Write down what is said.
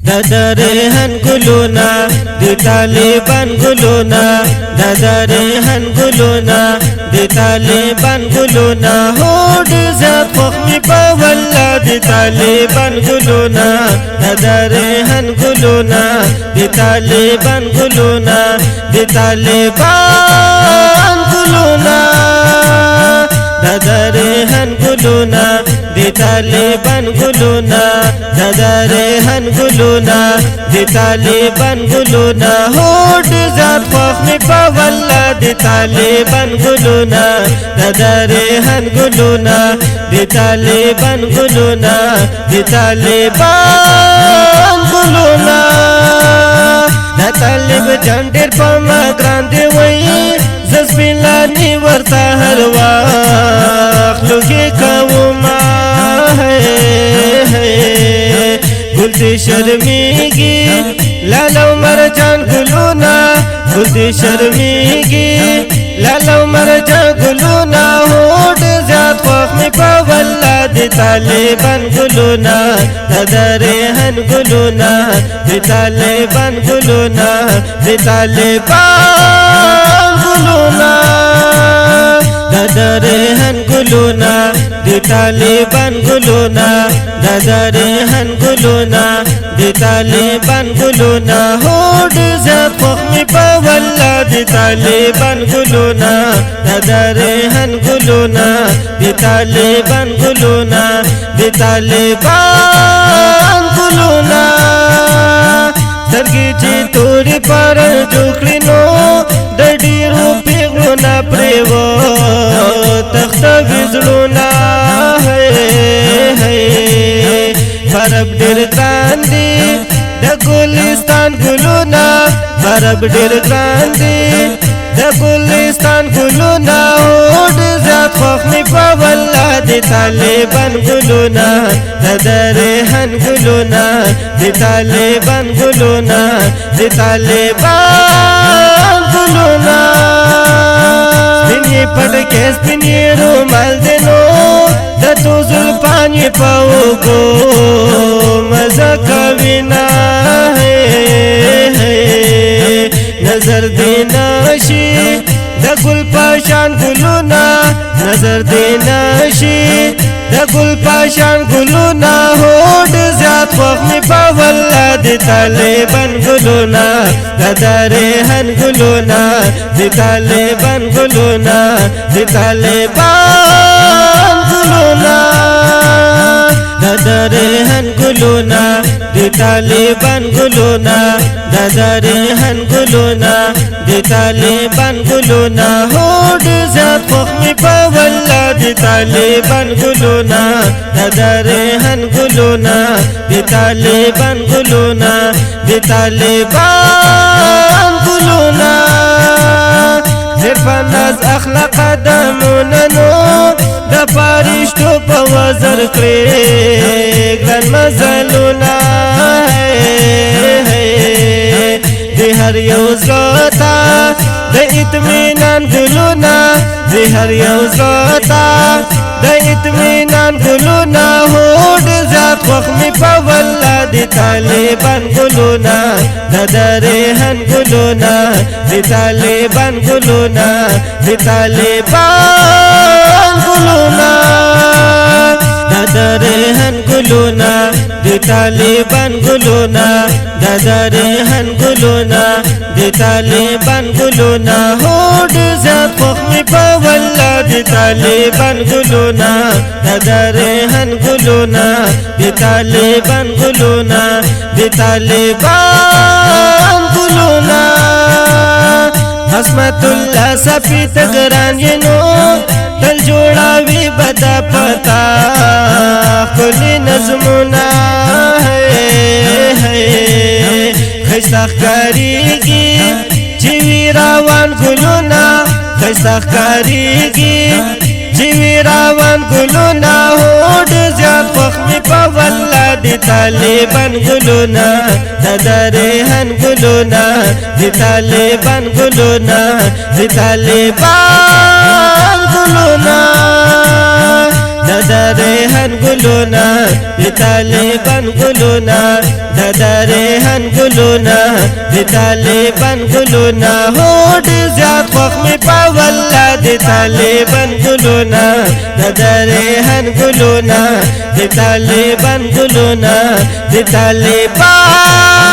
ددرهن گلونا دی طالبان گلونا ددرهن گلونا دی طالبان گلونا هوډ زیات خوخ می په والله دی طالبان گلونا ددرهن گلونا دی طالبان گلونا دی طالبان گلونا ددرهن گلونا دی طالبان گلونا ددرهن گلونا دی طالبان گلونا هوډ زیات خوخ می په والله دی طالبان گلونا ددرهن گلونا دی طالبان گلونا دی طالبان گلونا د طالب جان ډېر په ما ګران دی وای زس بلانی ورته هر وخت لوګي کوما گل دی شرمیگی لالو مرجان گلونا گل دی شرمیگی لالو مرجان گلونا هوډ زیات خوخ می په والله دی طالبان گلونا ددرهن گلونا دی طالبان گلونا دی طالبان گلونا ددرهن گلونا دی طالبان گلونا ددرهن گلونا دی طالبان گلونا هوډ زیات خوخ می په والله دی طالبان گلونا ددرهن گلونا دی طالبان گلونا دی طالبان گلونا سترګې چې تورې پر جوړې نو د ډېرو پیغلو نه پرېوت تختوي زړونه برب ډېر ګران دي د ګلستان ګلونه برب ډېر ګران دي د ګلستان ګلونه هوډ زیات خوخ می په والله دی طالبان ګلونه ددرهن ګلونه دی طالبان ګلونه دی طالبان ګلونه سپینې پټکې سپینې رومال دینو د تو زلفان یې په اوږو مزه کوي نه نظر دی نشي د ګل پاشان ګلونا نظر دی نشي د ګل پاشان ګلونا هوډ زیات خوخ می په والله دی طالبان ګلونا ددرهن ګلونا دی طالبان ګلونا دی طالبان ګلونا ددرهن ګلونا دی طالبان ګلونا ددرهن ګلونا دی طالبان ګلونا هوډ زیات خوخ می په والله دی طالبان ګلونا ددرهن ګلونا دی طالبان ګلونا دی طالبان ګلونا زرفناز اخلاق دموننو د پارشتو په وزر کړې ګران مزلونه د هر یو زړه د اطمینان ګلونه د هر یو زړه د اطمینان ګلونه هوډ زیات خوخ می په والله دی طالبان ګلونه ددرهن ګلونه دی طالبان ګلونه دی طالبان ګلونه ددرهن ګلونا دی طالبان ګلونا ددرهن ګلونا دی طالبان ګلونا هوډ زیات خوخ می په والله دی طالبان ګلونا ددرهن ګلونا دی طالبان ګلونا دی طالبان ګلونا عصمت الله صفی تګران ینو تل جوړاوي بدا پتا کلی نظمونه خیسته ښکارېږي چې وي روان ګلونه خیسته ښکارېږي چې وي روان ګلونه هوډ زیات خوښ مې په والله د طالبان ګلونه ددرهن ګلونه د طالبان ګلونه د طالبان ګلونه د ریحان ګلونه د طالبان ګلونه ریحان ګلونه د طالبان ګلونه هو ډېر زیات خوښ مې په والله د طالبان ګلونه ریحان ګلونه د طالبان ګلونه د طالبان